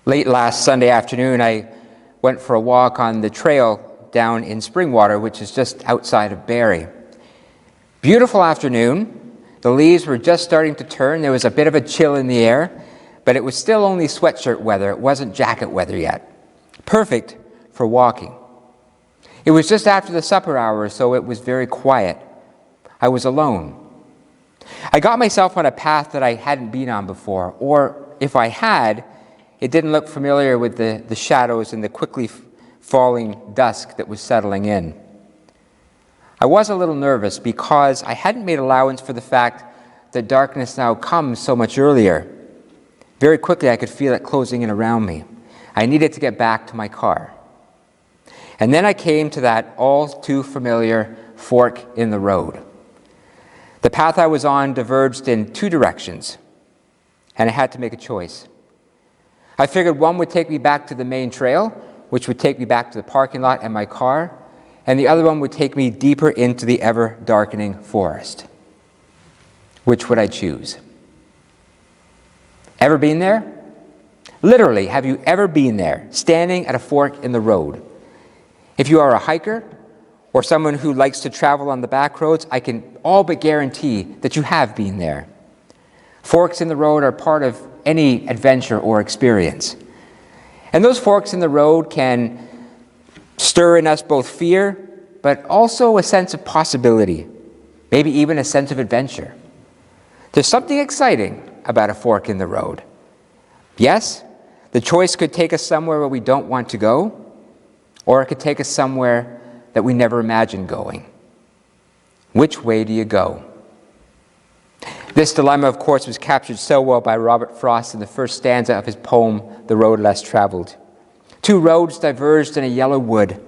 Late last Sunday afternoon, I went for a walk on the trail down in Springwater, which is just outside of Barrie. Beautiful afternoon. The leaves were just starting to turn. There was a bit of a chill in the air, but it was still only sweatshirt weather. It wasn't jacket weather yet. Perfect for walking. It was just after the supper hour, so it was very quiet. I was alone. I got myself on a path that I hadn't been on before, or if I had, it didn't look familiar with the shadows and the quickly falling dusk that was settling in. I was a little nervous because I hadn't made allowance for the fact that darkness now comes so much earlier. Very quickly I could feel it closing in around me. I needed to get back to my car. And then I came to that all too familiar fork in the road. The path I was on diverged in two directions, and I had to make a choice. I figured one would take me back to the main trail, which would take me back to the parking lot and my car, and the other one would take me deeper into the ever-darkening forest. Which would I choose? Ever been there? Literally, have you ever been there, standing at a fork in the road? If you are a hiker or someone who likes to travel on the back roads, I can all but guarantee that you have been there. Forks in the road are part of any adventure or experience. And those forks in the road can stir in us both fear, but also a sense of possibility, maybe even a sense of adventure. There's something exciting about a fork in the road. Yes, the choice could take us somewhere where we don't want to go, or it could take us somewhere that we never imagined going. Which way do you go? This dilemma, of course, was captured so well by Robert Frost in the first stanza of his poem, The Road Less Traveled. Two roads diverged in a yellow wood,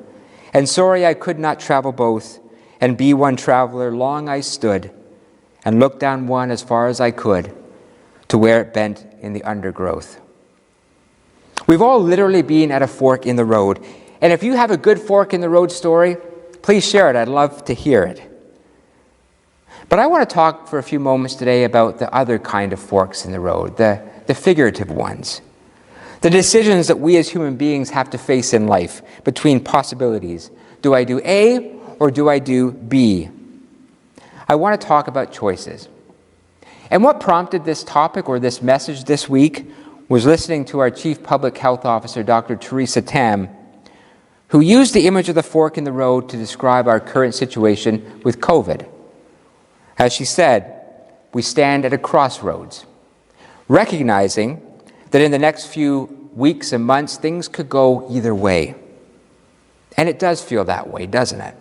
and sorry I could not travel both, and be one traveler long I stood, and looked down one as far as I could, to where it bent in the undergrowth. We've all literally been at a fork in the road, and if you have a good fork in the road story, please share it. I'd love to hear it. But I want to talk for a few moments today about the other kind of forks in the road, the figurative ones. The decisions that we as human beings have to face in life between possibilities. Do I do A or do I do B? I want to talk about choices. And what prompted this topic or this message this week was listening to our Chief Public Health Officer, Dr. Teresa Tam, who used the image of the fork in the road to describe our current situation with COVID. As she said, we stand at a crossroads, recognizing that in the next few weeks and months, things could go either way. And it does feel that way, doesn't it?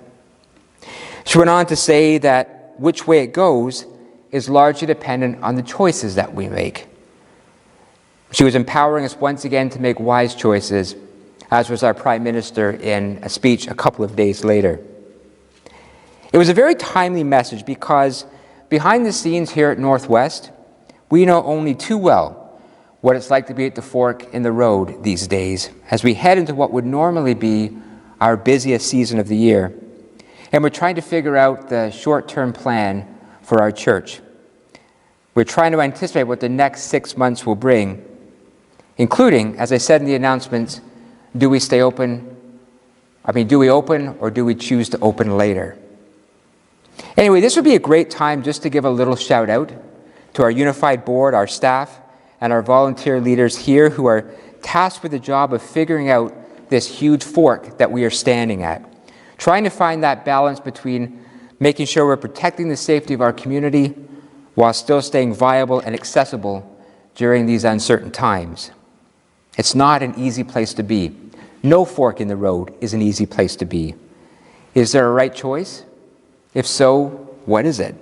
She went on to say that which way it goes is largely dependent on the choices that we make. She was empowering us once again to make wise choices, as was our Prime Minister in a speech a couple of days later. It was a very timely message because behind the scenes here at Northwest, we know only too well what it's like to be at the fork in the road these days as we head into what would normally be our busiest season of the year. And we're trying to figure out the short-term plan for our church. We're trying to anticipate what the next 6 months will bring, including, as I said in the announcements, do we open or do we choose to open later? Anyway, this would be a great time just to give a little shout out to our unified board, our staff, and our volunteer leaders here who are tasked with the job of figuring out this huge fork that we are standing at, trying to find that balance between making sure we're protecting the safety of our community while still staying viable and accessible during these uncertain times. It's not an easy place to be. No fork in the road is an easy place to be. Is there a right choice? If so, what is it?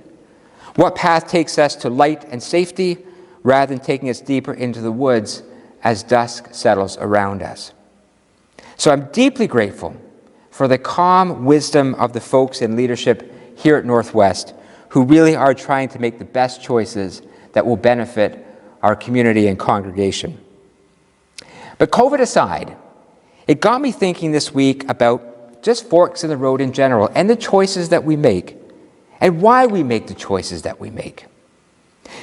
What path takes us to light and safety rather than taking us deeper into the woods as dusk settles around us? So I'm deeply grateful for the calm wisdom of the folks in leadership here at Northwest who really are trying to make the best choices that will benefit our community and congregation. But COVID aside, it got me thinking this week about just forks in the road in general and the choices that we make and why we make the choices that we make.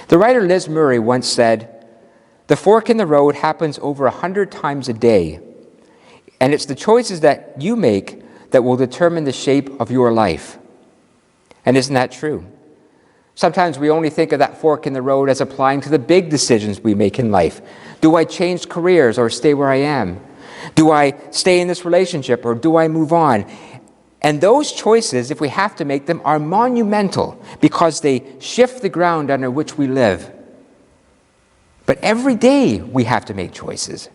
The writer Liz Murray once said, The fork in the road happens over 100 times a day, and it's the choices that you make that will determine the shape of your life. And isn't that true? Sometimes we only think of that fork in the road as applying to the big decisions we make in life. Do I change careers or stay where I am? Do I stay in this relationship or do I move on? And those choices, if we have to make them, are monumental because they shift the ground under which we live. But every day we have to make choices.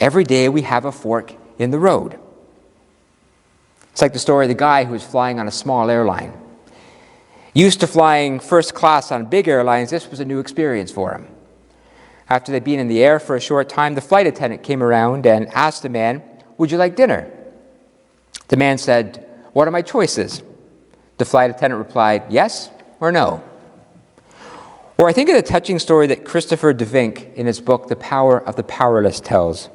Every day we have a fork in the road. It's like the story of the guy who was flying on a small airline. Used to flying first class on big airlines, this was a new experience for him. After they'd been in the air for a short time, the flight attendant came around and asked the man, "Would you like dinner?" The man said, "What are my choices?" The flight attendant replied, "Yes or no." Or I think of the touching story that Christopher DeVink in his book, The Power of the Powerless, tells.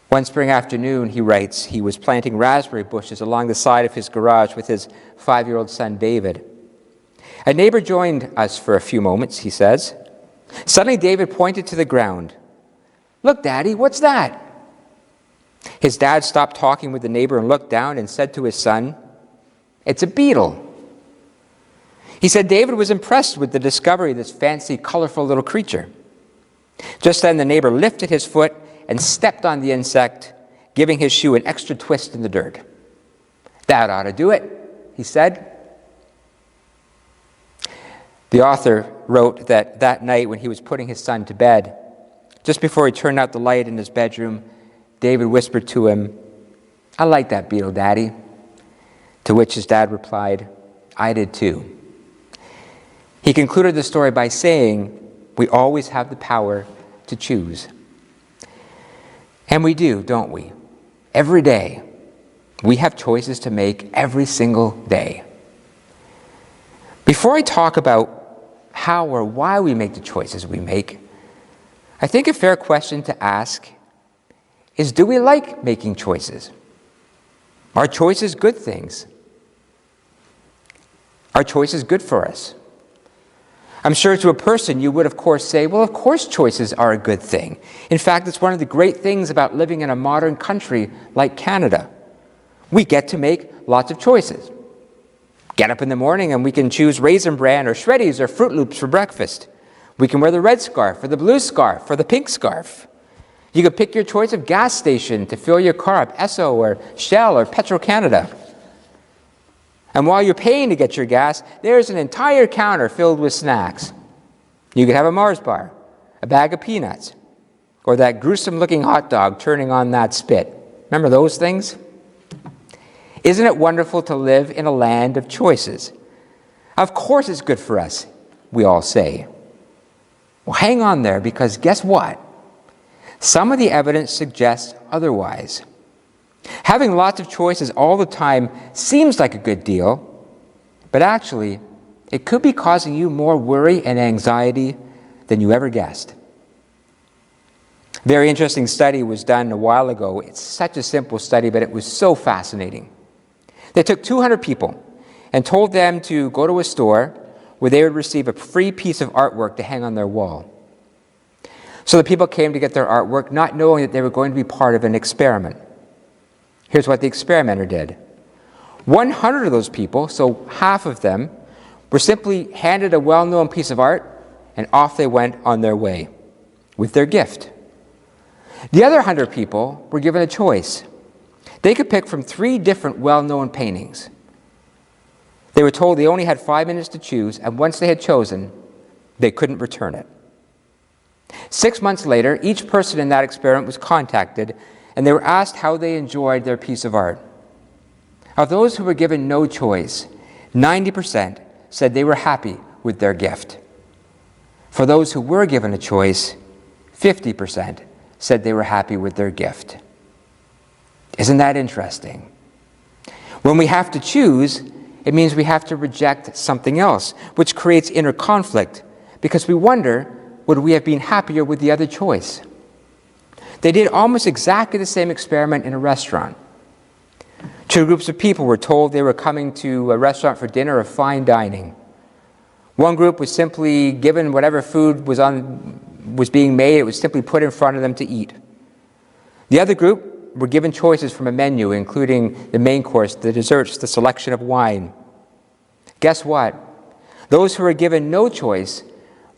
One spring afternoon, he writes, he was planting raspberry bushes along the side of his garage with his 5-year-old son, David. A neighbor joined us for a few moments, he says. Suddenly, David pointed to the ground. "Look, Daddy, what's that?" His dad stopped talking with the neighbor and looked down and said to his son, "It's a beetle." He said David was impressed with the discovery of this fancy, colorful little creature. Just then, the neighbor lifted his foot and stepped on the insect, giving his shoe an extra twist in the dirt. "That ought to do it," he said. The author wrote that that night when he was putting his son to bed, just before he turned out the light in his bedroom, David whispered to him, "I like that beetle, Daddy." To which his dad replied, "I did too." He concluded the story by saying, we always have the power to choose. And we do, don't we? Every day, we have choices to make every single day. Before I talk about how or why we make the choices we make, I think a fair question to ask is, do we like making choices? Are choices good things? Are choices good for us? I'm sure to a person you would of course say, well, of course choices are a good thing. In fact, it's one of the great things about living in a modern country like Canada. We get to make lots of choices. Get up in the morning and we can choose Raisin Bran or Shreddies or Fruit Loops for breakfast. We can wear the red scarf or the blue scarf or the pink scarf. You can pick your choice of gas station to fill your car up, Esso or Shell or Petro-Canada. And while you're paying to get your gas, there's an entire counter filled with snacks. You could have a Mars bar, a bag of peanuts, or that gruesome-looking hot dog turning on that spit. Remember those things? Isn't it wonderful to live in a land of choices? Of course it's good for us, we all say. Well, hang on there, because guess what? Some of the evidence suggests otherwise. Having lots of choices all the time seems like a good deal, but actually, it could be causing you more worry and anxiety than you ever guessed. A very interesting study was done a while ago. It's such a simple study, but it was so fascinating. They took 200 people and told them to go to a store where they would receive a free piece of artwork to hang on their wall. So the people came to get their artwork, not knowing that they were going to be part of an experiment. Here's what the experimenter did. 100 of those people, so half of them, were simply handed a well-known piece of art, and off they went on their way with their gift. The other 100 people were given a choice. They could pick from 3 different well-known paintings. They were told they only had 5 minutes to choose, and once they had chosen, they couldn't return it. 6 months later, each person in that experiment was contacted, and they were asked how they enjoyed their piece of art. Of those who were given no choice, 90% said they were happy with their gift. For those who were given a choice, 50% said they were happy with their gift. Isn't that interesting? When we have to choose, it means we have to reject something else, which creates inner conflict, because we wonder, would we have been happier with the other choice? They did almost exactly the same experiment in a restaurant. 2 groups of people were told they were coming to a restaurant for dinner or fine dining. One group was simply given whatever food was on was being made, it was simply put in front of them to eat. The other group were given choices from a menu, including the main course, the desserts, the selection of wine. Guess what? Those who were given no choice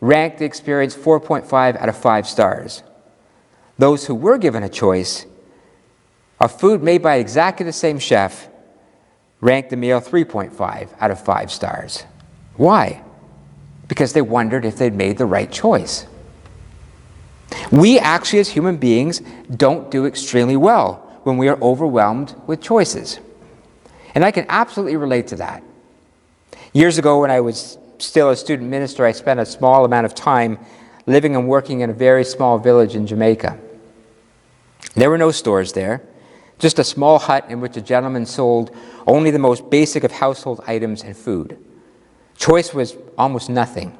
ranked the experience 4.5 out of 5 stars. Those who were given a choice of food made by exactly the same chef ranked the meal 3.5 out of 5 stars. Why? Because they wondered if they'd made the right choice. We actually, as human beings, don't do extremely well when we are overwhelmed with choices. And I can absolutely relate to that. Years ago, when I was still a student minister, I spent a small amount of time living and working in a very small village in Jamaica. There were no stores there, just a small hut in which a gentleman sold only the most basic of household items and food. Choice was almost nothing.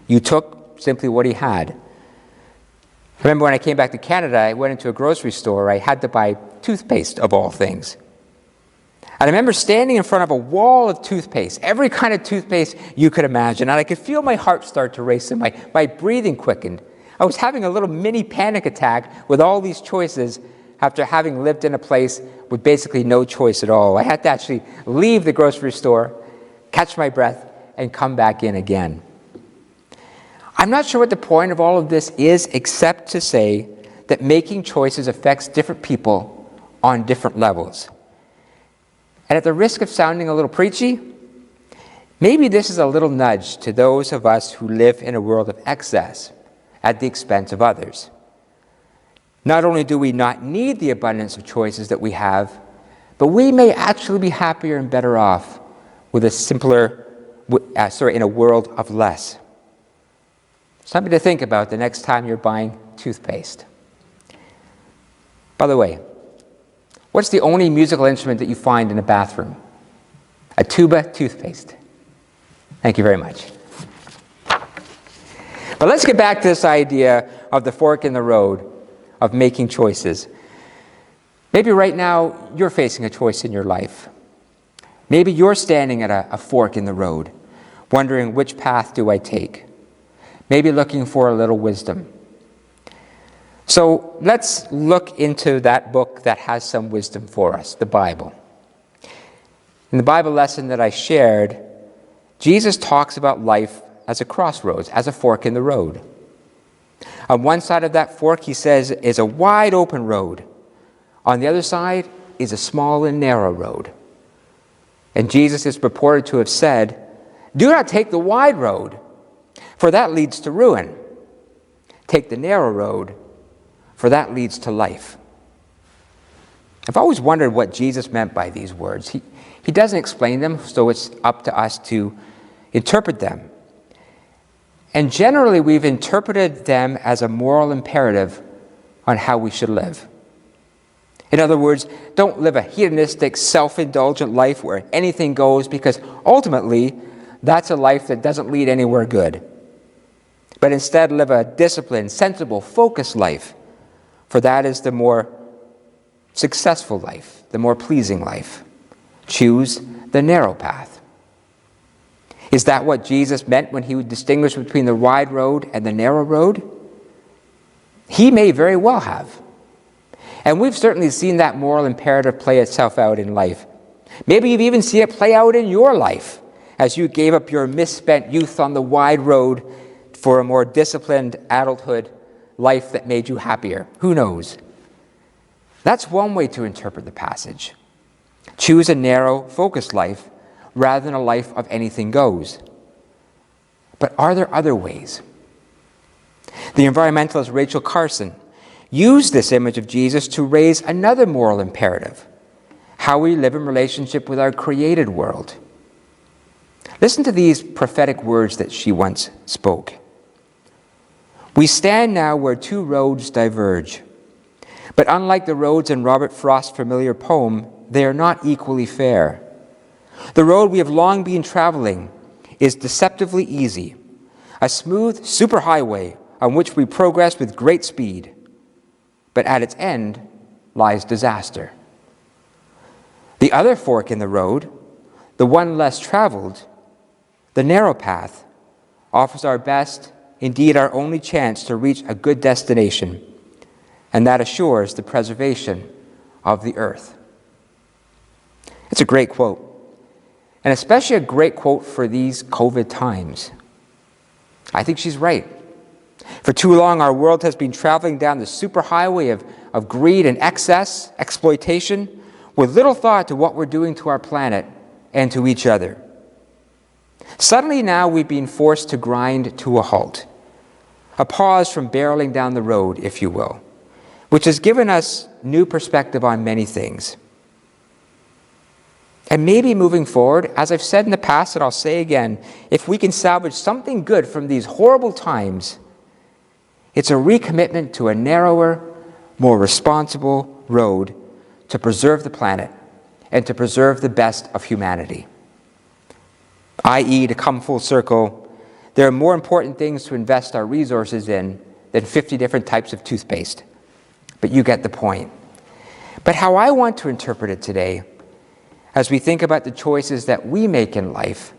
You took simply what he had. I remember when I came back to Canada, I went into a grocery store. I had to buy toothpaste, of all things. And I remember standing in front of a wall of toothpaste, every kind of toothpaste you could imagine, and I could feel my heart start to race and my breathing quickened. I was having a little mini panic attack with all these choices after having lived in a place with basically no choice at all. I had to actually leave the grocery store, catch my breath, and come back in again. I'm not sure what the point of all of this is, except to say that making choices affects different people on different levels. And at the risk of sounding a little preachy, maybe this is a little nudge to those of us who live in a world of excess at the expense of others. Not only do we not need the abundance of choices that we have, but we may actually be happier and better off with in a world of less. Something to think about the next time you're buying toothpaste. By the way, what's the only musical instrument that you find in a bathroom? A tuba toothpaste. Thank you very much. But let's get back to this idea of the fork in the road, of making choices. Maybe right now you're facing a choice in your life. Maybe you're standing at a fork in the road, wondering which path do I take? Maybe looking for a little wisdom. So let's look into that book that has some wisdom for us, the Bible. In the Bible lesson that I shared, Jesus talks about life as a crossroads, as a fork in the road. On one side of that fork, he says, is a wide open road. On the other side is a small and narrow road. And Jesus is purported to have said, do not take the wide road, for that leads to ruin. Take the narrow road, for that leads to life. I've always wondered what Jesus meant by these words. He doesn't explain them, so it's up to us to interpret them. And generally, we've interpreted them as a moral imperative on how we should live. In other words, don't live a hedonistic, self-indulgent life where anything goes, because ultimately, that's a life that doesn't lead anywhere good. But instead, live a disciplined, sensible, focused life, for that is the more successful life, the more pleasing life. Choose the narrow path. Is that what Jesus meant when he would distinguish between the wide road and the narrow road? He may very well have. And we've certainly seen that moral imperative play itself out in life. Maybe you've even seen it play out in your life as you gave up your misspent youth on the wide road for a more disciplined adulthood life that made you happier. Who knows? That's one way to interpret the passage. Choose a narrow, focused life rather than a life of anything goes. But are there other ways? The environmentalist Rachel Carson used this image of Jesus to raise another moral imperative: how we live in relationship with our created world. Listen to these prophetic words that she once spoke. We stand now where two roads diverge. But unlike the roads in Robert Frost's familiar poem, they are not equally fair. The road we have long been traveling is deceptively easy, a smooth superhighway on which we progress with great speed. But at its end lies disaster. The other fork in the road, the one less traveled, the narrow path, offers our best indeed our only chance to reach a good destination, and that assures the preservation of the earth. It's a great quote, and especially a great quote for these COVID times. I think she's right. For too long, our world has been traveling down the superhighway of greed and excess, exploitation, with little thought to what we're doing to our planet and to each other. Suddenly now we've been forced to grind to a halt, a pause from barreling down the road, if you will, which has given us new perspective on many things. And maybe moving forward, as I've said in the past and I'll say again, if we can salvage something good from these horrible times, it's a recommitment to a narrower, more responsible road to preserve the planet and to preserve the best of humanity. I.e., to come full circle, there are more important things to invest our resources in than 50 different types of toothpaste. But you get the point. But how I want to interpret it today, as we think about the choices that we make in life,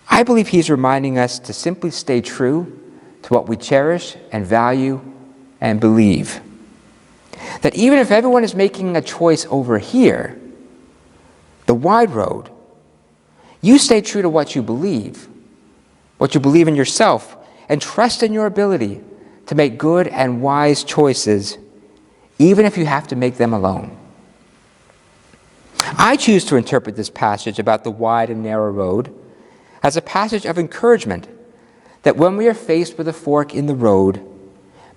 I believe he's reminding us to simply stay true to what we cherish and value and believe. That even if everyone is making a choice over here, the wide road, you stay true to what you believe in yourself, and trust in your ability to make good and wise choices, even if you have to make them alone. I choose to interpret this passage about the wide and narrow road as a passage of encouragement that when we are faced with a fork in the road,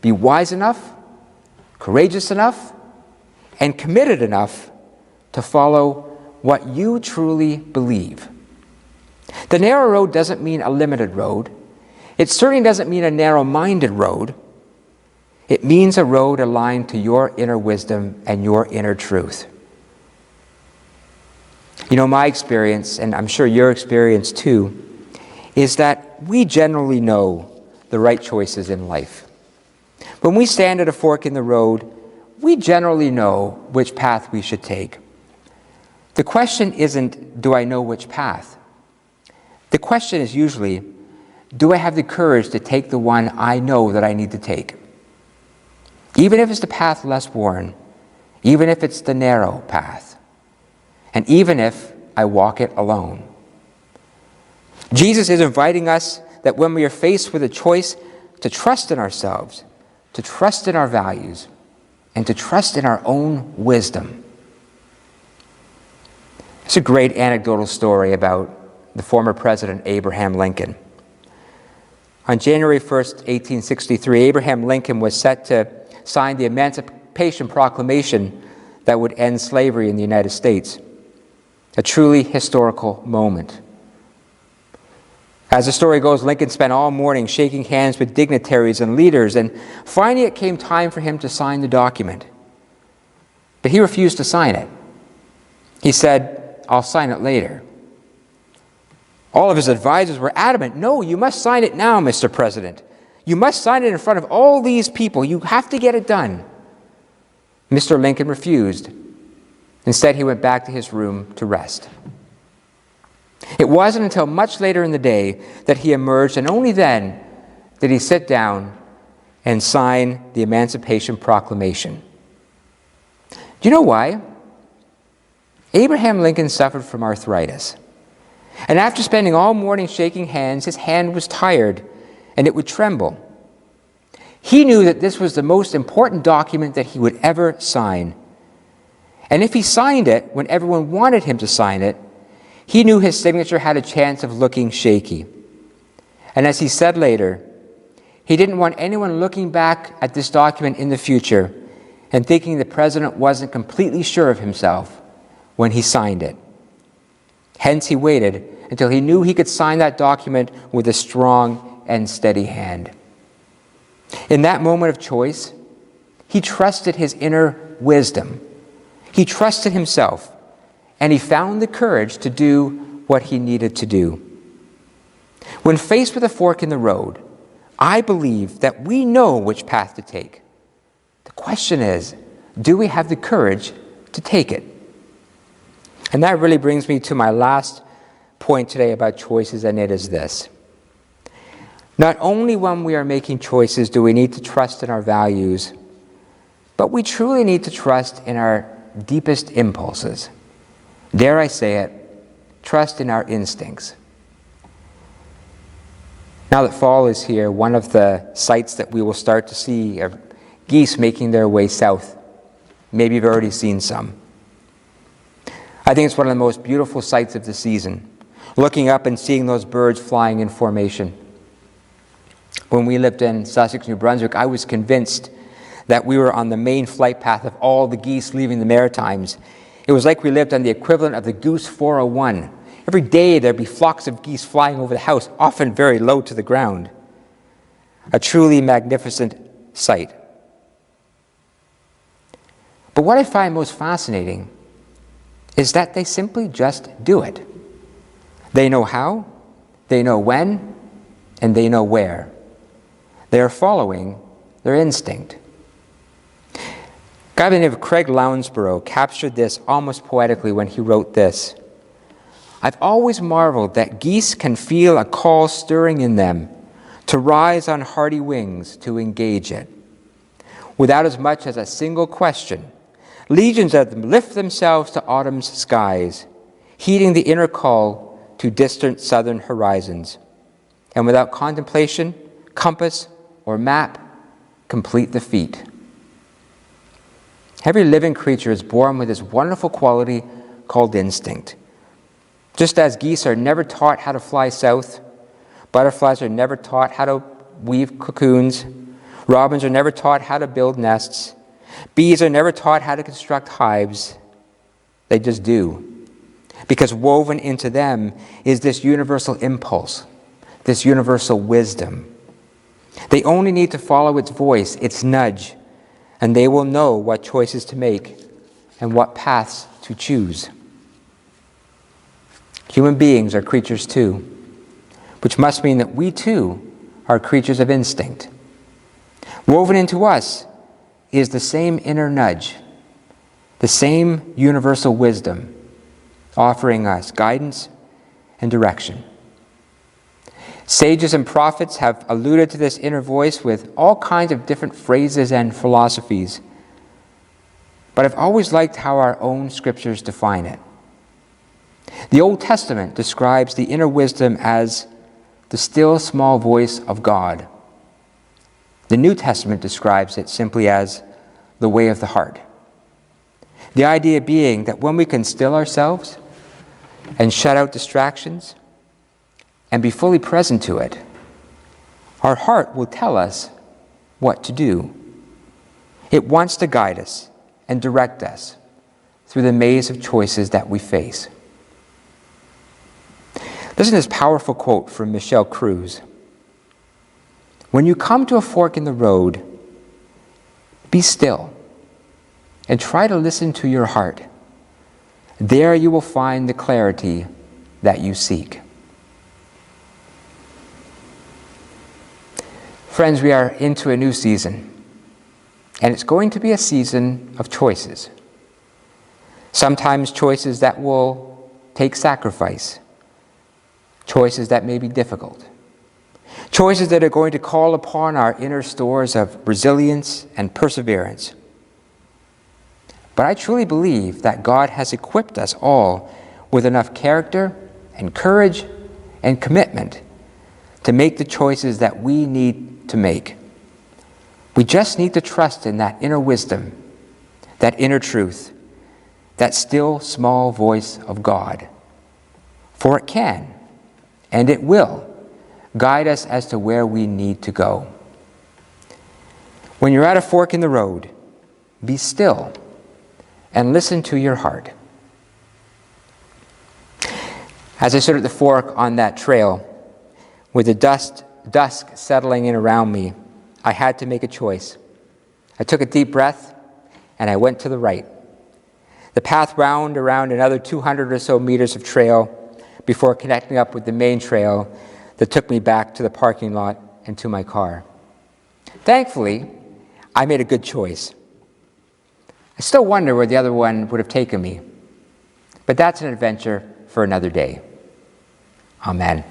be wise enough, courageous enough, and committed enough to follow what you truly believe. The narrow road doesn't mean a limited road. It certainly doesn't mean a narrow-minded road. It means a road aligned to your inner wisdom and your inner truth. You know, my experience, and I'm sure your experience too, is that we generally know the right choices in life. When we stand at a fork in the road, we generally know which path we should take. The question isn't, do I know which path? The question is usually, do I have the courage to take the one I know that I need to take? Even if it's the path less worn, even if it's the narrow path, and even if I walk it alone. Jesus is inviting us that when we are faced with a choice to trust in ourselves, to trust in our values, and to trust in our own wisdom. It's a great anecdotal story about the former President Abraham Lincoln. On January 1st, 1863, Abraham Lincoln was set to sign the Emancipation Proclamation that would end slavery in the United States. A truly historical moment. As the story goes, Lincoln spent all morning shaking hands with dignitaries and leaders, and finally it came time for him to sign the document. But he refused to sign it. He said, "I'll sign it later." All of his advisors were adamant, "No, you must sign it now, Mr. President. You must sign it in front of all these people. You have to get it done." Mr. Lincoln refused. Instead, he went back to his room to rest. It wasn't until much later in the day that he emerged, and only then did he sit down and sign the Emancipation Proclamation. Do you know why? Abraham Lincoln suffered from arthritis. And after spending all morning shaking hands, his hand was tired and it would tremble. He knew that this was the most important document that he would ever sign. And if he signed it when everyone wanted him to sign it, he knew his signature had a chance of looking shaky. And as he said later, he didn't want anyone looking back at this document in the future and thinking the president wasn't completely sure of himself when he signed it. Hence, he waited until he knew he could sign that document with a strong and steady hand. In that moment of choice, he trusted his inner wisdom. He trusted himself, and he found the courage to do what he needed to do. When faced with a fork in the road, I believe that we know which path to take. The question is, do we have the courage to take it? And that really brings me to my last point today about choices, and it is this. Not only when we are making choices do we need to trust in our values, but we truly need to trust in our deepest impulses. Dare I say it, trust in our instincts. Now that fall is here, one of the sights that we will start to see are geese making their way south. Maybe you've already seen some. I think it's one of the most beautiful sights of the season, looking up and seeing those birds flying in formation. When we lived in Sussex, New Brunswick, I was convinced that we were on the main flight path of all the geese leaving the Maritimes. It was like we lived on the equivalent of the Goose 401. Every day there'd be flocks of geese flying over the house, often very low to the ground. A truly magnificent sight. But what I find most fascinating is that they simply just do it. They know how, they know when, and they know where. They are following their instinct. A guy by the name of Craig Lounsborough captured this almost poetically when he wrote this. I've always marveled that geese can feel a call stirring in them to rise on hardy wings to engage it. Without as much as a single question, legions of them lift themselves to autumn's skies, heeding the inner call to distant southern horizons, and without contemplation, compass, or map, complete the feat. Every living creature is born with this wonderful quality called instinct. Just as geese are never taught how to fly south, butterflies are never taught how to weave cocoons, robins are never taught how to build nests, bees are never taught how to construct hives. They just do. Because woven into them is this universal impulse, this universal wisdom. They only need to follow its voice, its nudge, and they will know what choices to make and what paths to choose. Human beings are creatures too, which must mean that we too are creatures of instinct. Woven into us is the same inner nudge, the same universal wisdom, offering us guidance and direction. Sages and prophets have alluded to this inner voice with all kinds of different phrases and philosophies, but I've always liked how our own scriptures define it. The Old Testament describes the inner wisdom as the still small voice of God. The New Testament describes it simply as the way of the heart. The idea being that when we can still ourselves and shut out distractions and be fully present to it, our heart will tell us what to do. It wants to guide us and direct us through the maze of choices that we face. Listen to this powerful quote from Michelle Cruz. When you come to a fork in the road, be still and try to listen to your heart. There you will find the clarity that you seek. Friends, we are into a new season, and it's going to be a season of choices. Sometimes choices that will take sacrifice, choices that may be difficult, choices that are going to call upon our inner stores of resilience and perseverance. But I truly believe that God has equipped us all with enough character and courage and commitment to make the choices that we need to make. We just need to trust in that inner wisdom, that inner truth, that still small voice of God. For it can, and it will, guide us as to where we need to go. When you're at a fork in the road, be still and listen to your heart. As I stood at the fork on that trail, with the dusk settling in around me, I had to make a choice. I took a deep breath, and I went to the right. The path wound around another 200 or so meters of trail before connecting up with the main trail that took me back to the parking lot and to my car. Thankfully, I made a good choice. I still wonder where the other one would have taken me, but that's an adventure for another day. Amen.